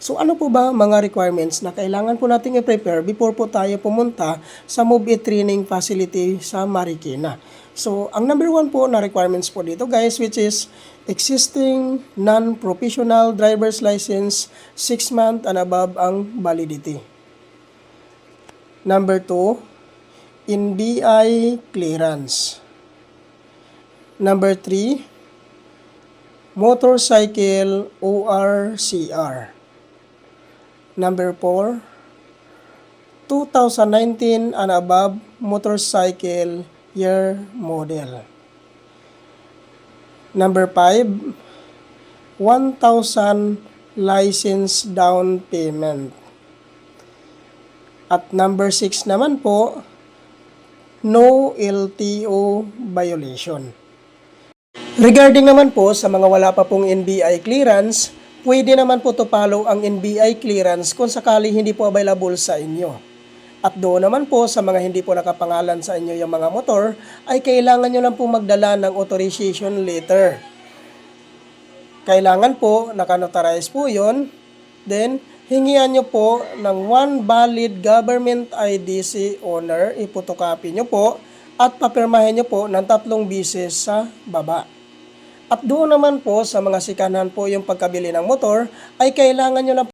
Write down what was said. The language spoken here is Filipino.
So ano po ba mga requirements na kailangan po nating i-prepare before po tayo pumunta sa Move It Training Facility sa Marikina? So ang number 1 po na requirements po dito guys, which is existing non-professional driver's license 6 month and above ang validity. Number 2, NBI clearance. Number 3, motorcycle ORCR. Number 4, 2019 and above motorcycle year model. Number 5, 1,000 license down payment. At number 6 naman po, no LTO violation. Regarding naman po sa mga wala pa pong NBI clearance, pwede naman po to follow ang NBI clearance kung sakali hindi po available sa inyo. At doon naman po sa mga hindi po nakapangalan sa inyo yung mga motor, ay kailangan nyo lang po magdala ng authorization letter. Kailangan po, nakanotarize po yon. Then, hingian nyo po ng 1 valid government IDC owner, ipotocopy nyo po, at papirmahin nyo po ng 3 beses sa baba. At doon naman po sa mga sikanan po yung pagkabili ng motor, ay kailangan nyo lang